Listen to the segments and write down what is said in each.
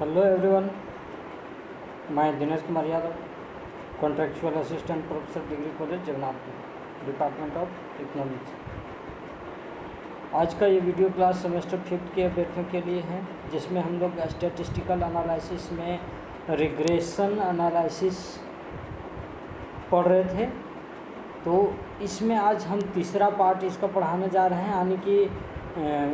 Hello everyone, मैं Dinesh Kumar Yadav, contractual assistant professor degree college Jagannathpur, department of economics. आज का ये वीडियो क्लास सेमेस्टर 5 के अभ्यर्थियों के लिए है, जिसमें हम लोग स्टैटिस्टिकल एनालिसिस में रिग्रेशन एनालिसिस पढ़ रहे थे। तो इसमें आज हम तीसरा पार्ट इसका पढ़ाने जा रहे हैं, यानी कि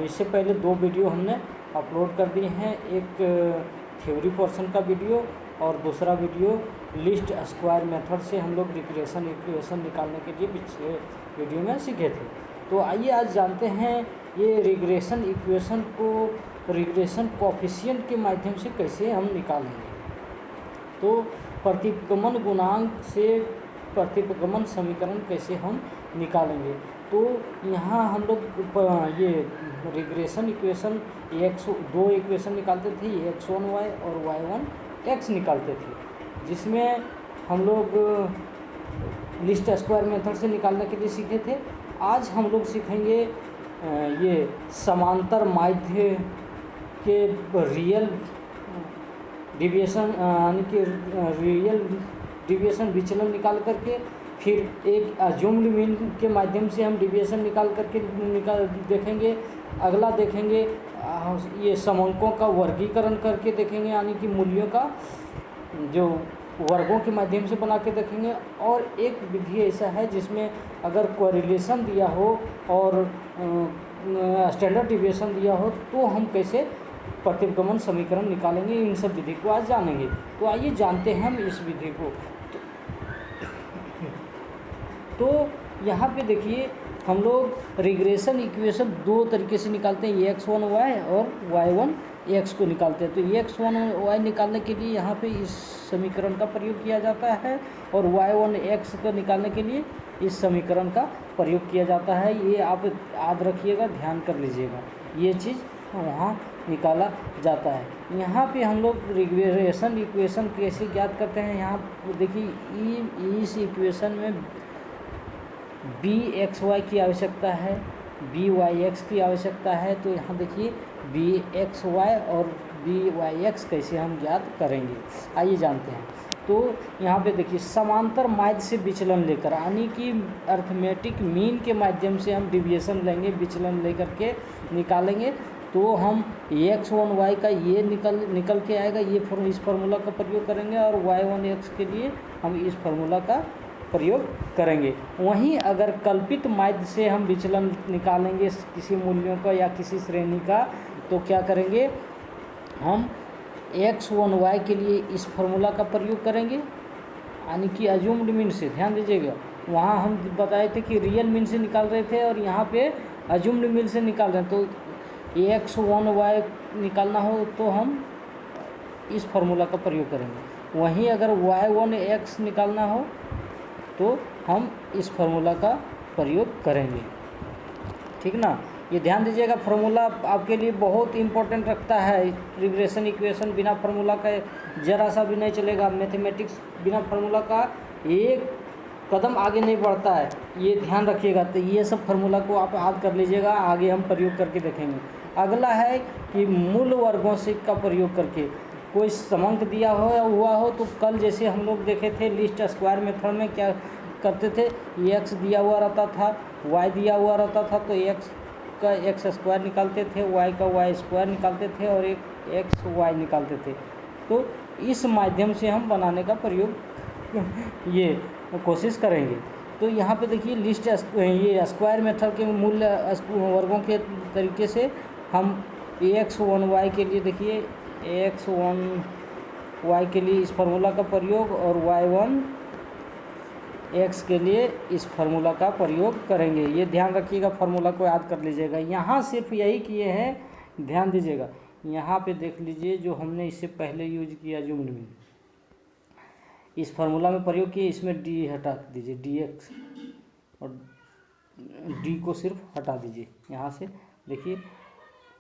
इससे पहले 2 वीडियो हमने अपलोड कर दिए हैं। एक थ्योरी पोर्शन का वीडियो और दूसरा वीडियो लीस्ट स्क्वायर मेथड से हम लोग रिग्रेशन इक्वेशन निकालने के लिए पिछले वीडियो में सीखे थे। तो आइए आज जानते हैं ये रिग्रेशन इक्वेशन को रिग्रेशन कोएफिशिएंट के माध्यम से कैसे हम निकालेंगे। तो प्रतिगमन गुणांक से प्रतिगमन समीकरण कैसे हम निकालेंगे। तो यहाँ हम लोग ये रिग्रेशन इक्वेशन दो इक्वेशन निकालते थे, x1y और y1x निकालते थे, जिसमें हम लोग लीस्ट स्क्वायर मेथड से निकालने के लिए सीखे थे। आज हम लोग सीखेंगे ये समांतर माध्य के रियल डिविएशन, यानी कि रियल डिविएशन विचलन निकाल करके, फिर एक अज्यूम्ड मीन के माध्यम से हम डिविएशन निकाल करके देखेंगे। अगला देखेंगे ये समंकों का वर्गीकरण करके देखेंगे, यानी कि मूल्यों का जो वर्गों के माध्यम से बना के देखेंगे। और एक विधि ऐसा है जिसमें अगर कोरिलेशन दिया हो और स्टैंडर्ड डिविएशन दिया हो तो हम कैसे प्रतिगमन समीकरण निकालेंगे। इन सब विधि को आज जानेंगे। तो आइए जानते हैं हम इस विधि को। तो यहाँ पे देखिए हम लोग रिग्रेशन इक्वेशन 2 तरीके से निकालते हैं, x1y और y1x को निकालते हैं। तो x1y निकालने के लिए यहाँ पे इस समीकरण का प्रयोग किया जाता है और y1x को निकालने के लिए इस समीकरण का प्रयोग किया जाता है। ये आप याद रखिएगा, ध्यान कर लीजिएगा, ये चीज़ वहाँ निकाला जाता है। यहाँ पे हम लोग रिग्रेशन इक्वेशन कैसे ज्ञात करते हैं। यहाँ देखिए इस इक्वेशन में bxy की आवश्यकता है, byx की आवश्यकता है। तो यहाँ देखिए bxy और byx कैसे हम ज्ञात करेंगे, आइए जानते हैं। तो यहाँ पे देखिए समांतर माध्य से विचलन लेकर, यानी कि अर्थमेटिक मीन के माध्यम से हम डिविएशन लेंगे, विचलन लेकर के निकालेंगे। तो हम x1y का ये निकल के आएगा, ये इस फार्मूला का प्रयोग करेंगे, और y1x के लिए हम इस फार्मूला का प्रयोग करेंगे। वहीं अगर कल्पित माध्य से हम विचलन निकालेंगे किसी मूल्यों का या किसी श्रेणी का, तो क्या करेंगे, हम x1y के लिए इस फार्मूला का प्रयोग करेंगे, यानी कि अज्यूम्ड मीन से। ध्यान दीजिएगा, वहाँ हम बताए थे कि रियल मीन से निकाल रहे थे और यहाँ पे अज्यूम्ड मीन से निकाल रहे हैं। तो x1y निकालना हो तो हम इस फार्मूला का प्रयोग करेंगे। वहीं अगर y1x निकालना हो तो हम इस फार्मूला का प्रयोग करेंगे, ठीक ना। ये ध्यान दीजिएगा, फार्मूला आपके लिए बहुत इंपॉर्टेंट रखता है। रिग्रेशन इक्वेशन बिना फार्मूला का जरा सा भी नहीं चलेगा। मैथमेटिक्स बिना फार्मूला का एक कदम आगे नहीं बढ़ता है, ये ध्यान रखिएगा। तो ये सब फार्मूला को आप याद कर लीजिएगा, आगे हम प्रयोग करके देखेंगे। अगला है कि मूल वर्गों से का प्रयोग करके कोई समंक दिया हो या हुआ हो, तो कल जैसे हम लोग देखे थे लीस्ट स्क्वायर मेथड में क्या करते थे, x दिया हुआ रहता था, y दिया हुआ रहता था, तो x का x स्क्वायर निकालते थे, y का y स्क्वायर निकालते थे और एक x y निकालते थे। तो इस माध्यम से हम बनाने का प्रयोग ये कोशिश करेंगे। तो यहाँ पे देखिए लीस्ट ये स्क्वायर मेथड के मूल्य वर्गों के तरीके से हम x1y के लिए देखिए x1y के लिए इस फार्मूला का प्रयोग और y1x के लिए इस फार्मूला का प्रयोग करेंगे। ये ध्यान रखिएगा, फार्मूला को याद कर लीजिएगा। यहाँ सिर्फ यही किए हैं, ध्यान दीजिएगा। यहाँ पे देख लीजिए जो हमने इससे पहले यूज किया अज्यूम्ड मीन, इस फार्मूला में प्रयोग किए, इसमें d हटा दीजिए, dx और d को सिर्फ हटा दीजिए। यहाँ से देखिए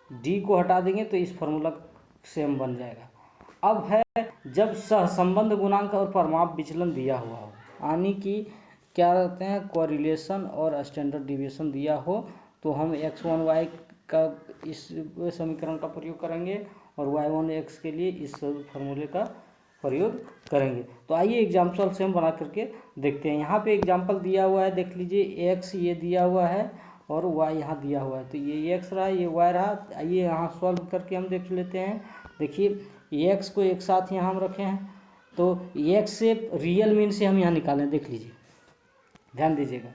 d को हटा देंगे तो इस फार्मूला सेम बन जाएगा। अब है जब सहसंबंध गुणांक और परिमाप विचलन दिया हुआ हो, यानी कि क्या रहते हैं, कोरिलेशन और स्टैंडर्ड डिविएशन दिया हो, तो हम x1y का इस समीकरण का प्रयोग करेंगे और y1x के लिए इस फार्मूले का प्रयोग करेंगे। तो आइए एग्जाम्पल से हम बना करके देखते हैं। यहाँ पे एग्जाम्पल दिया हुआ है, देख लीजिए x ये दिया हुआ है और y यहाँ दिया हुआ है, तो ये x रहा, ये y रहा। आइए यहाँ सॉल्व करके हम देख लेते हैं। देखिए x को एक साथ यहाँ हम रखे हैं, तो x से रियल मीन से हम यहाँ निकालें, देख लीजिए, ध्यान दीजिएगा,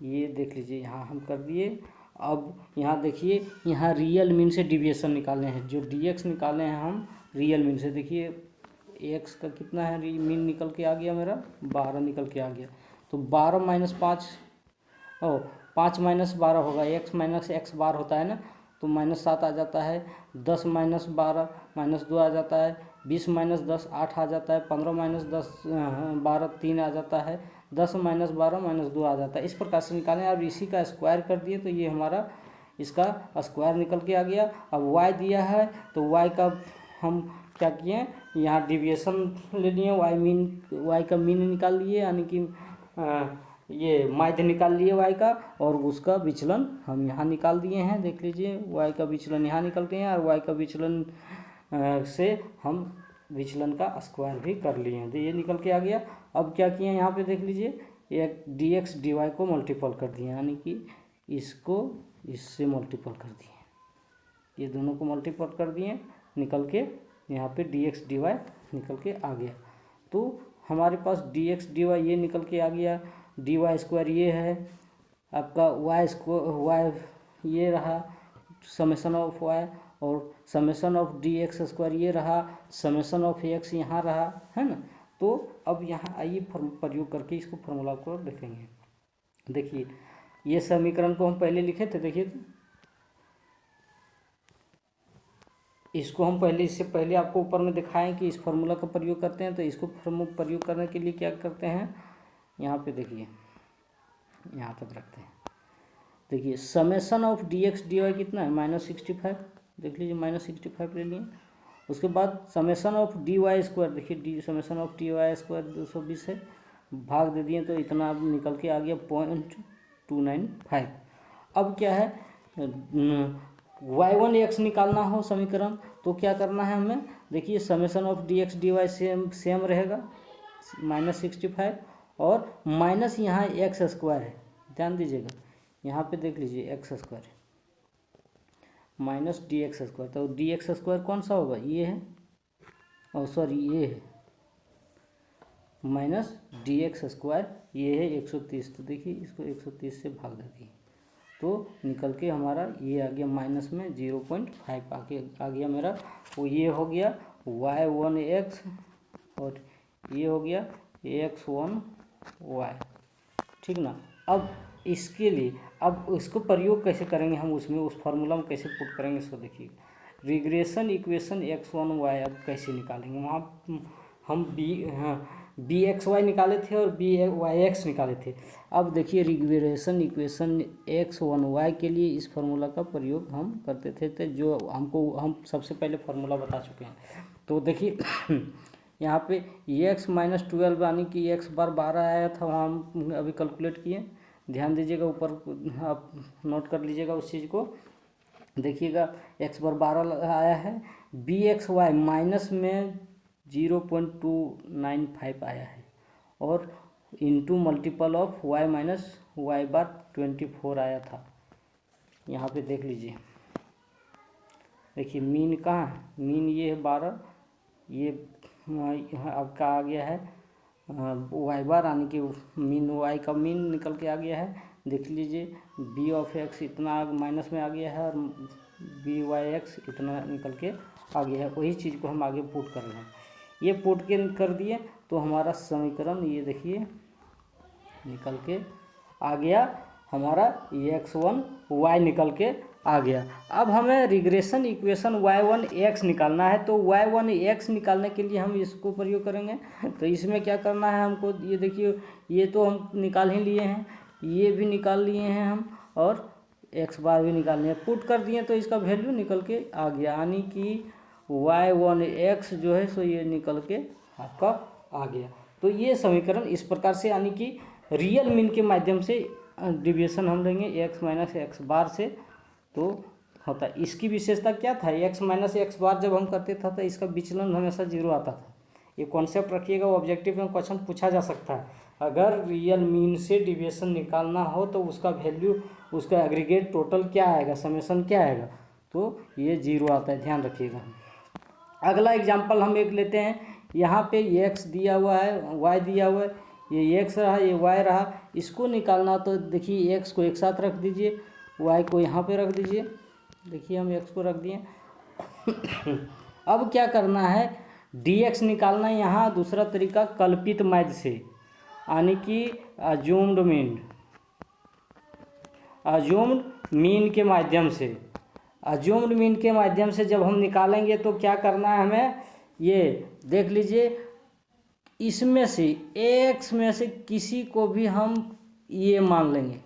ये देख लीजिए यहाँ हम कर दिए। अब यहाँ देखिए, यहाँ रियल मीन से डिविएशन निकालने हैं, जो dx निकाले हैं हम रियल मीन से। देखिए x का कितना है, मीन निकल के आ गया मेरा 12 निकल के आ गया। तो 12 माइनस 5 5 माइनस 12 होगा, x माइनस x बार होता है ना, तो -7 आ जाता है। 10 माइनस 12 -2 आ जाता है। 20 माइनस 10 8 आ जाता है। 15 माइनस 10 12 3 आ जाता है। 10 माइनस 12 -2 आ जाता है। इस प्रकार से निकालें। अब इसी का स्क्वायर कर दिए तो ये हमारा इसका स्क्वायर निकल के आ गया। अब y दिया है तो y का हम क्या किए, यहाँ डिविएशन ले लिए, y का मीन निकाल लिए, यानी कि ये माध्य निकाल लिए y का, और उसका विचलन हम यहाँ निकाल दिए हैं। देख लीजिए y का विचलन यहाँ निकल गए हैं, और y का विचलन से हम विचलन का स्क्वायर भी कर लिए हैं, तो ये निकल के आ गया। अब क्या किए यहाँ पे देख लीजिए, एक dx dy को मल्टीपल कर दिए, यानी कि इसको इससे मल्टीपल कर दिए, ये दोनों को मल्टीपल कर दिए, निकल के यहाँ पे dx dy निकल के आ गया। तो हमारे पास dx dy ये निकल के आ गया। dy स्क्वायर ये है आपका, y ये रहा समेसन ऑफ y, और समेसन ऑफ dx स्क्वायर ये रहा, समेसन ऑफ x यहाँ रहा, है ना। तो अब यहाँ आइए प्रयोग करके इसको फार्मूला को देखेंगे। देखिए ये समीकरण को हम पहले लिखे थे, देखिए तो इसको हम पहले, इससे पहले आपको ऊपर में दिखाएं कि इस फार्मूला का प्रयोग करते हैं। तो इसको प्रयोग करने के लिए क्या करते हैं, यहाँ पे देखिए, यहाँ तक रखते हैं। देखिए समेसन ऑफ dx dy कितना है, -65, देख लीजिए -65 ले लिए। उसके बाद समेसन ऑफ dy स्क्वायर, देखिए समेसन ऑफ dy स्क्वायर 220 है, भाग दे दिए तो इतना अब निकल के आ गया 0.295। अब क्या है, y1x निकालना हो समीकरण, तो क्या करना है हमें, देखिए summation of dx dy same रहेगा -65, और माइनस यहाँ एक्स स्क्वायर है, ध्यान दीजिएगा, यहाँ पे देख लीजिए x square minus D x square, तो डी एक्स स्क्वायर कौन सा होगा, ये है, और सॉरी ये है माइनस डी एक्स स्क्वायर, ये है 130। तो देखिए इसको 130 से भाग देती है, तो निकल के हमारा ये आ गया माइनस में 0.5 आ गया मेरा। वो ये हो गया y1x, और ये हो गया x1y, ठीक ना। अब इसके लिए अब इसको प्रयोग कैसे करेंगे हम, उसमें उस फार्मूला में कैसे पुट करेंगे, इसको देखिए। रिग्रेशन इक्वेशन x1y अब कैसे निकालेंगे, वहाँ हम बी एक्स वाई निकाले थे और बी वाई एक्स निकाले थे। अब देखिए रिग्रेशन इक्वेशन x1y के लिए इस फार्मूला का प्रयोग हम करते थे, जो हम सबसे पहले फार्मूला बता चुके हैं। तो देखिए यहाँ पे x -12 यानी कि x बार 12 आया था, वहाँ हम अभी कैलकुलेट किए, ध्यान दीजिएगा, ऊपर आप नोट कर लीजिएगा उस चीज़ को। देखिएगा x बार 12 आया है, बी एक्स वाई माइनस में 0.295 आया है, और into multiple of y minus Y bar 24 आया था। यहाँ पे देख लीजिए, देखिए मीन कहाँ है, मीन ये है 12, ये आपका आ गया है वाई बार, यानी कि मीन वाई का मीन निकल के आ गया है। देख लीजिए बी ऑफ एक्स इतना माइनस में आ गया है, और बी वाई एक्स इतना निकल के आ गया है। वही चीज़ को हम आगे पुट कर रहे हैं, ये पुट के कर दिए तो हमारा समीकरण ये देखिए निकल के आ गया, हमारा x1y निकल के आ गया। अब हमें रिग्रेशन इक्वेशन y1x निकालना है, तो y1x निकालने के लिए हम इसको प्रयोग करेंगे। तो इसमें क्या करना है हमको, ये देखिए ये तो हम निकाल ही लिए हैं, ये भी निकाल लिए हैं हम, और x बार भी निकाल लिए, पुट कर दिए तो इसका वैल्यू निकल के आ गया, यानी कि y1x जो है सो ये निकल के आपका आ गया। तो ये समीकरण इस प्रकार से, यानी कि रियल मीन के माध्यम से डिविएशन हम लेंगे x माइनस एक्स बार से, तो होता है। इसकी विशेषता क्या था, एक्स माइनस एक्स बार जब हम करते थे तो इसका विचलन हमेशा जीरो आता था। ये कॉन्सेप्ट रखिएगा, ऑब्जेक्टिव में क्वेश्चन पूछा जा सकता है। अगर रियल मीन से डिविएशन निकालना हो तो उसका वैल्यू, उसका एग्रीगेट टोटल क्या आएगा, समेशन क्या आएगा, तो ये जीरो आता है, ध्यान रखिएगा। अगला एग्जाम्पल हम एक लेते हैं। यहाँ पे एक्स दिया हुआ है, वाई दिया हुआ है, ये एक्स रहा, ये वाई रहा। इसको निकालना तो देखिए एक्स को एक साथ रख दीजिए, वाई को यहाँ पे रख दीजिए। देखिए हम एक्स को रख दिए। अब क्या करना है, डी एक्स निकालना है। यहाँ दूसरा तरीका कल्पित माध्य से, यानी कि अज्यूम्ड मीन के माध्यम से। अज्यूम्ड मीन के माध्यम से जब हम निकालेंगे तो क्या करना है हमें, ये देख लीजिए, इसमें से एक्स में से किसी को भी हम ये मान लेंगे।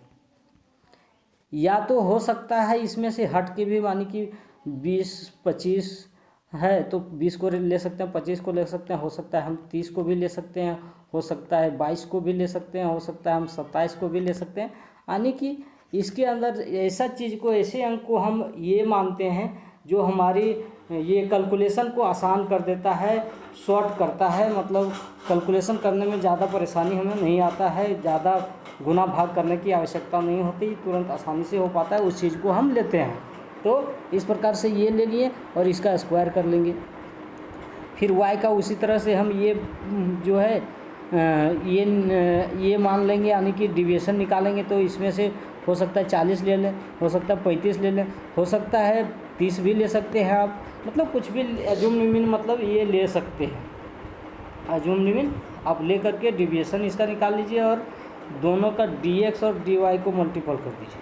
या तो हो सकता है इसमें से हट के भी, मानी कि 20-25 है तो 20 को ले सकते हैं, 25 को ले सकते हैं, हो सकता है हम 30 को भी ले सकते हैं, हो सकता है 22 को भी ले सकते हैं, हो सकता है हम 27 को भी ले सकते हैं। यानी कि इसके अंदर ऐसा चीज़ को, ऐसे अंक को हम ये मानते हैं जो हमारी ये कैलकुलेशन को आसान कर देता है, शॉर्ट करता है। मतलब कैलकुलेशन करने में ज़्यादा परेशानी हमें नहीं आता है, ज़्यादा गुना भाग करने की आवश्यकता नहीं होती, तुरंत आसानी से हो पाता है, उस चीज़ को हम लेते हैं। तो इस प्रकार से ये ले लिए और इसका स्क्वायर कर लेंगे। फिर y का उसी तरह से हम ये जो है ये मान लेंगे, यानी कि डिविएशन निकालेंगे। तो इसमें से हो सकता है 40 ले लें, हो सकता है 35 ले लें, हो सकता है 30 भी ले सकते हैं आप। मतलब कुछ भी अज्यूम्ड मीन मतलब ये ले सकते हैं। अज्यूम्ड मीन आप ले करके डिविएशन इसका निकाल लीजिए और दोनों का dx और dy को मल्टीपल कर दीजिए,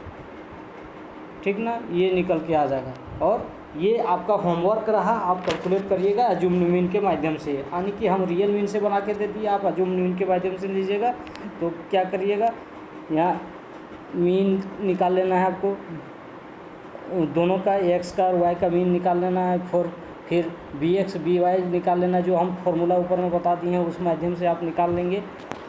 ठीक ना, ये निकल के आ जाएगा। और ये आपका होमवर्क रहा, आप कैलकुलेट करिएगा अज्यूम्ड मीन के माध्यम से। यानी कि हम रियल मीन से बना के दे दिए, आप अज्यूम्ड मीन के माध्यम से लीजिएगा। तो क्या करिएगा, यहाँ मीन निकाल लेना है आपको, दोनों का एक्स का और वाई का मीन निकाल लेना है। फिर बी एक्स बी वाई निकाल लेना, जो हम फॉर्मूला ऊपर में बता दिए हैं उस माध्यम से आप निकाल लेंगे।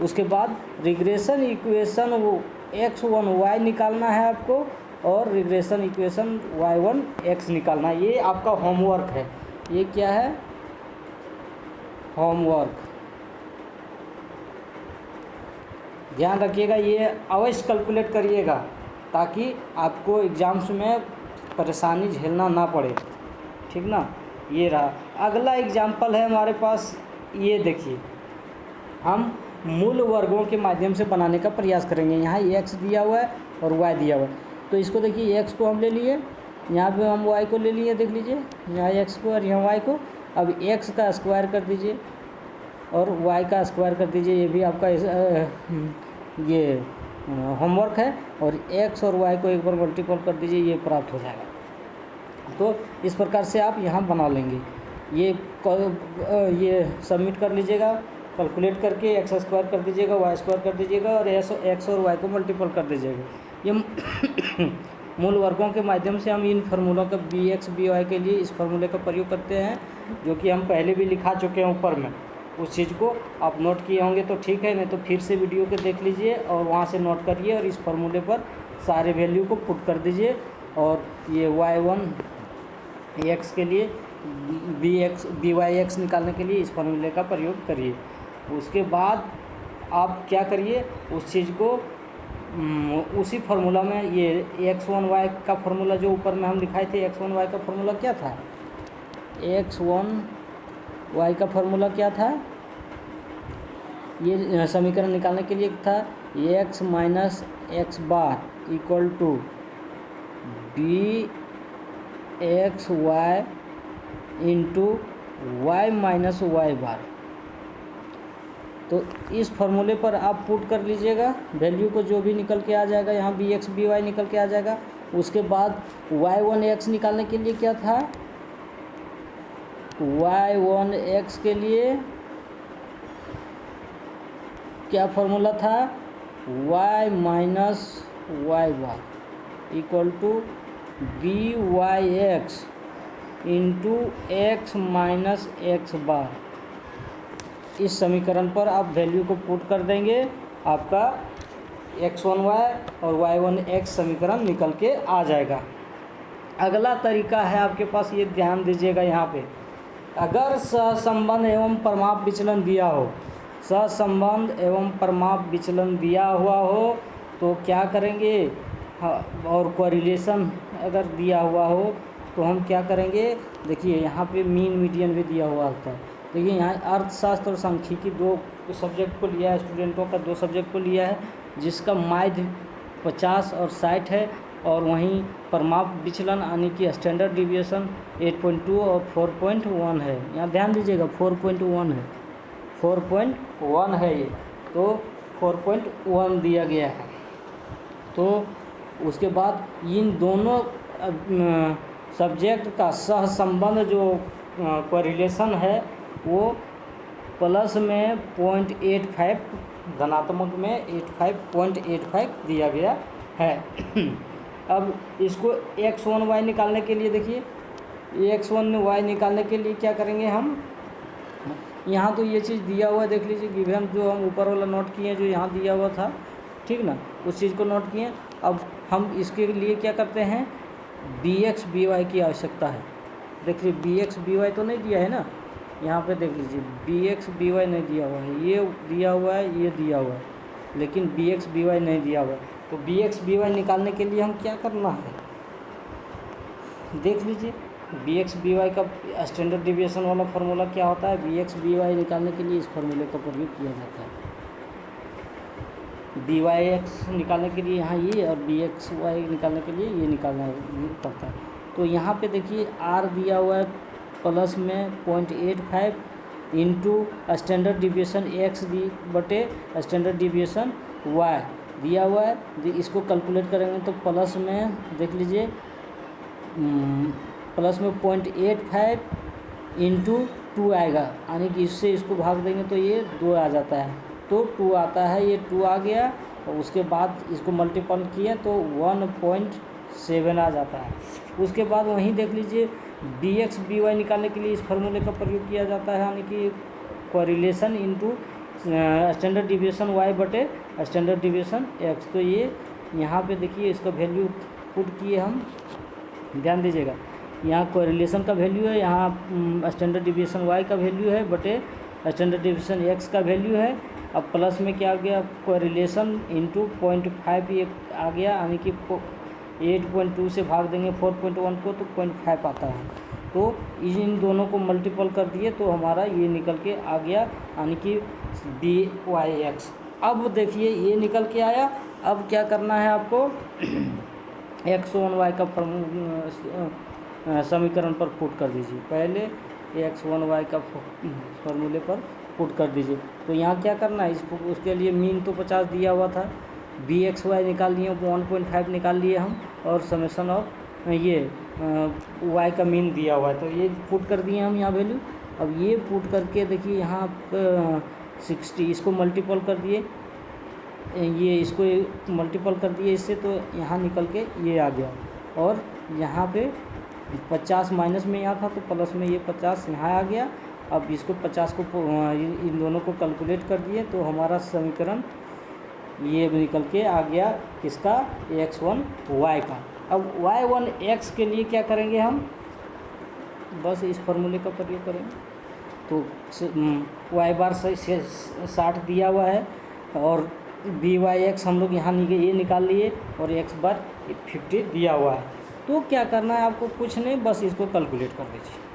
उसके बाद रिग्रेशन इक्वेशन वो x1 y निकालना है आपको, और रिग्रेशन इक्वेशन y1 x निकालना है। ये आपका होमवर्क है। ये क्या है, होमवर्क, ध्यान रखिएगा, ये अवश्य कैलकुलेट करिएगा ताकि आपको एग्जाम्स में परेशानी झेलना ना पड़े, ठीक ना। ये रहा। अगला एग्जाम्पल है हमारे पास, ये देखिए, हम मूल वर्गों के माध्यम से बनाने का प्रयास करेंगे। यहाँ x दिया हुआ है और y दिया हुआ है, तो इसको देखिए x को हम ले लिए, यहाँ पे हम y को ले लिए, देख लीजिए यहाँ x को और यहाँ y को। अब x का स्क्वायर कर दीजिए और y का स्क्वायर कर दीजिए, ये भी आपका ये होमवर्क है। और x और y को एक बार मल्टीपल कर दीजिए, ये प्राप्त हो जाएगा। तो इस प्रकार से आप यहाँ बना लेंगे। ये सबमिट कर लीजिएगा, कैलकुलेट करके एक्स स्क्वायर कर दीजिएगा, वाई स्क्वायर कर दीजिएगा और एक्स और वाई को मल्टीपल कर दीजिएगा। ये मूल वर्गों के माध्यम से हम इन फार्मूलों का बी एक्स बी वाई के लिए इस फार्मूले का प्रयोग करते हैं, जो कि हम पहले भी लिखा चुके हैं ऊपर में। उस चीज़ को आप नोट किए होंगे तो ठीक है, नहीं तो फिर से वीडियो को देख लीजिए और वहाँ से नोट करिए और इस फार्मूले पर सारे वैल्यू को पुट कर दीजिए। और ये y1 x के लिए बी वाई एक्स निकालने के लिए इस फार्मूले का प्रयोग करिए। उसके बाद आप क्या करिए, उस चीज़ को उसी फार्मूला में ये x1y का फार्मूला जो ऊपर में हम लिखाए थे, x1y का फार्मूला क्या था, x1y का फार्मूला क्या था, ये समीकरण निकालने के लिए था x minus X bar equal to B X Y into Y minus Y bar. तो इस फार्मूले पर आप पुट कर लीजिएगा वैल्यू को, जो भी निकल के आ जाएगा, यहाँ बी एक्स बी वाई निकल के आ जाएगा। उसके बाद y1x निकालने के लिए क्या था, y1x के लिए क्या फार्मूला था, y minus Y bar equal to B Y X into X minus X bar. इस समीकरण पर आप वैल्यू को पुट कर देंगे, आपका x1y और y1x समीकरण निकल के आ जाएगा। अगला तरीका है आपके पास, ये ध्यान दीजिएगा यहाँ पे, अगर सहसंबंध एवं परमाप विचलन दिया हो, सहसंबंध एवं परमाप विचलन दिया हुआ हो तो क्या करेंगे, और कोरिलेशन अगर दिया हुआ हो तो हम क्या करेंगे, देखिए यहाँ पे मीन मीडियन भी दिया हुआ होता है। देखिए यहाँ अर्थशास्त्र और सांख्यिकी 2 सब्जेक्ट को लिया है, स्टूडेंटों का 2 सब्जेक्ट को लिया है, जिसका माध्य 50 और 60 है, और वहीं परमाप विचलन यानी कि स्टैंडर्ड डिविएशन 8.2 और 4.1 है। यहाँ ध्यान दीजिएगा 4.1 है, 4.1 है ये, तो 4.1 दिया गया है। तो उसके बाद इन दोनों सब्जेक्ट का सहसंबंध जो कोरिलेशन है वो प्लस में 0.85, धनात्मक में 0.85 दिया गया है। अब इसको x1y निकालने के लिए देखिए, x1y निकालने के लिए क्या करेंगे हम, यहाँ तो ये चीज़ दिया हुआ है, देख लीजिए गिवन जो हम ऊपर वाला नोट किए, जो यहाँ दिया हुआ था, ठीक ना, उस चीज़ को नोट किए। अब हम इसके लिए क्या करते हैं, bx by की आवश्यकता है। देखिए bx by तो नहीं दिया है ना, यहाँ पे देख लीजिए bx by नहीं दिया हुआ है, ये दिया हुआ है, ये दिया हुआ है, लेकिन bx by नहीं दिया हुआ है। तो bx by निकालने के लिए हम क्या करना है, देख लीजिए bx by का स्टैंडर्ड डिविएशन वाला फार्मूला क्या होता है, bx by निकालने के लिए इस फार्मूले का प्रयोग किया जाता है। byx निकालने के लिए यहाँ ये, और bxy निकालने के लिए ये निकालना पड़ता है। तो यहाँ पे देखिए r दिया हुआ है प्लस में 0.85 इंटू स्टैंडर्ड डिविएशन x दी बटे स्टैंडर्ड डिविएशन y दिया हुआ है। इसको कैलकुलेट करेंगे तो प्लस में देख लीजिए प्लस में 0.85 इंटू 2 आएगा, यानी कि इससे इसको भाग देंगे तो ये 2 आ जाता है, तो 2 आता है, ये 2 आ गया, और उसके बाद इसको मल्टीपल किए तो 1.7 आ जाता है। उसके बाद वहीं देख लीजिए bx by निकालने के लिए इस फार्मूले का प्रयोग किया जाता है, यानी कि correlation into standard deviation y बटे स्टैंडर्ड डिविएशन x। तो ये यहाँ पे देखिए इसका वैल्यू पुट किए हम, ध्यान दीजिएगा, यहाँ कोरिलेशन का वैल्यू है, यहाँ स्टैंडर्ड डिविएशन y का वैल्यू है बटे स्टैंडर्ड डिविएशन x का वैल्यू है। अब प्लस में क्या आ गया, कोरिलेशन इंटू 0.5 ये आ गया, यानी कि 8.2 से भाग देंगे 4.1 को तो 0.5 आता है। तो इन दोनों को मल्टीपल कर दिए तो हमारा ये निकल के आ गया, यानी कि byx। अब देखिए ये निकल के आया, अब क्या करना है आपको, x1y का समीकरण पर पुट कर दीजिए, पहले x1y का फॉर्मूले पर पुट कर दीजिए। तो यहाँ क्या करना है, इसको उसके लिए मीन तो 50 दिया हुआ था, bxy निकाल लिए, 1.5 निकाल लिए हम, और समेशन ऑफ ये y का मीन दिया हुआ है, तो ये पुट कर दिए हम यहाँ वैल्यू। अब ये पुट करके देखिए यहाँ 60, इसको मल्टीपल कर दिए, ये इसको मल्टीपल कर दिए इससे, तो यहाँ निकल के ये आ गया, और यहाँ पे 50 माइनस में यहाँ था तो प्लस में ये 50 यहाँ आ गया। अब इसको 50 को इन दोनों को कैलकुलेट कर दिए तो हमारा समीकरण ये निकल के आ गया किसका, x1y का। अब y1x के लिए क्या करेंगे हम, बस इस फार्मूले का प्रयोग करेंगे। तो y बार से 60 दिया हुआ है, और byx हम लोग यहाँ ये निकाल लिए, और x बार 50 दिया हुआ है। तो क्या करना है आपको, कुछ नहीं, बस इसको कैलकुलेट कर दीजिए।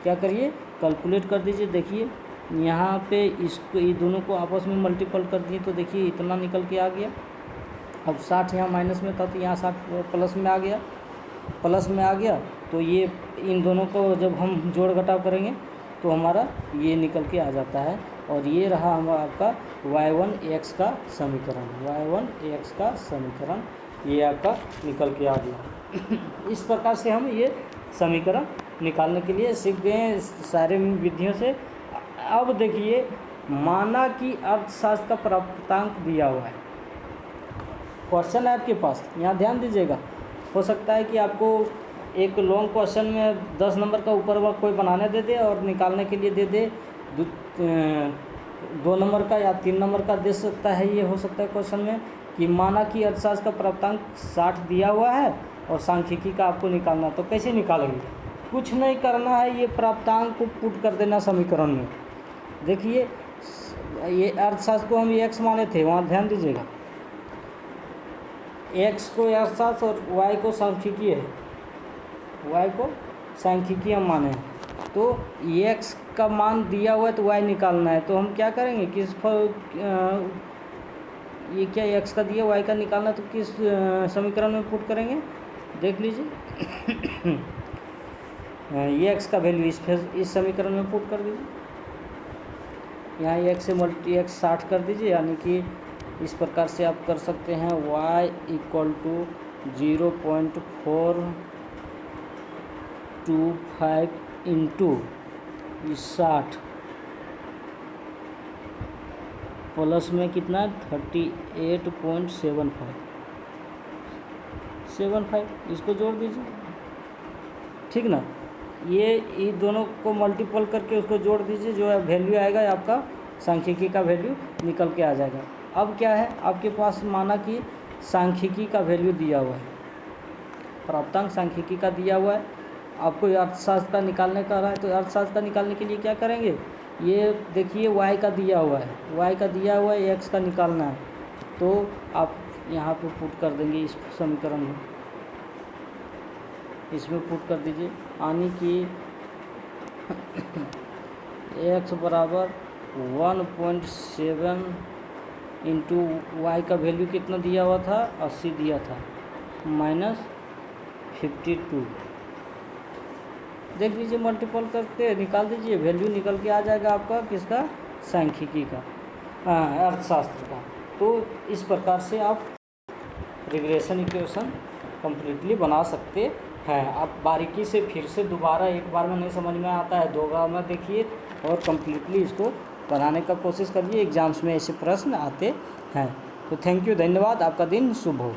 क्या करिए, कैलकुलेट कर दीजिए। देखिए यहाँ पे इसको, ये दोनों को आपस में मल्टीपल कर दिए तो देखिए इतना निकल के आ गया। अब 60 यहाँ माइनस में था तो यहाँ 60 प्लस में आ गया, प्लस में आ गया, तो ये इन दोनों को जब हम जोड़ घटाव करेंगे तो हमारा ये निकल के आ जाता है। और ये रहा हमारा आपका y1x का समीकरण, y1x का समीकरण ये आपका निकल के आ गया। इस प्रकार से हम ये समीकरण निकालने के लिए सीख गए हैं सारे विधियों से। अब देखिए माना कि अर्थशास्त्र का प्राप्तांक दिया हुआ है, क्वेश्चन है आपके पास, यहाँ ध्यान दीजिएगा। हो सकता है कि आपको एक लॉन्ग क्वेश्चन में 10 नंबर का ऊपर वाला कोई बनाने दे दे और निकालने के लिए दे दे 2 नंबर का या 3 नंबर का दे सकता है। ये हो सकता है क्वेश्चन में कि माना कि अर्थशास्त्र का प्राप्तांक 60 दिया हुआ है और सांख्यिकी का आपको निकालना, तो कैसे निकालेंगे? कुछ नहीं करना है, ये प्राप्तांक को पुट कर देना समीकरण में। देखिए ये अर्थशास्त्र को हम x माने थे, वहाँ ध्यान दीजिएगा, x को अर्थशास्त्र और y को सांख्यिकी है, y को सांख्यिकी हम माने हैं। तो x का मान दिया हुआ है तो y निकालना है, तो हम क्या करेंगे, ये क्या x का दिया y का निकालना, तो किस समीकरण में पुट करेंगे? देख लीजिए ये x का वैल्यू इस समीकरण में पुट कर दीजिए। यहाँ x से मल्टी x 60 कर दीजिए, यानी कि इस प्रकार से आप कर सकते हैं y = 0.425 इंटू 60 प्लस में कितना 38.75 इसको जोड़ दीजिए, ठीक ना। ये दोनों को मल्टीपल करके उसको जोड़ दीजिए, जो वैल्यू आएगा आपका सांख्यिकी का वैल्यू निकल के आ जाएगा। अब क्या है आपके पास, माना कि सांख्यिकी का वैल्यू दिया हुआ है, प्राप्तांक सांख्यिकी का दिया हुआ है, आपको अर्थशास्त्र का निकालने का रहा है, तो अर्थशास्त्र का निकालने के लिए क्या करेंगे, ये देखिए y का दिया हुआ है, y का दिया हुआ है, x का निकालना है, तो आप यहाँ पे पुट कर देंगे इस समीकरण में, इसमें पुट कर दीजिए, यानी कि x बराबर 1.7 इंटू वाई का वैल्यू कितना दिया हुआ था, 80 दिया था, -52। देख लीजिए मल्टीपल करके निकाल दीजिए, वैल्यू निकल के आ जाएगा आपका किसका, सांख्यिकी का, अर्थशास्त्र का। तो इस प्रकार से आप रिग्रेशन इक्वेशन कम्प्लीटली बना सकते हैं। आप बारीकी से फिर से दोबारा, एक बार में नहीं समझ में आता है, 2 बार में देखिए और कम्प्लीटली इसको बनाने का कोशिश करिए, एग्जाम्स में ऐसे प्रश्न आते हैं। तो थैंक यू, धन्यवाद, आपका दिन शुभ हो।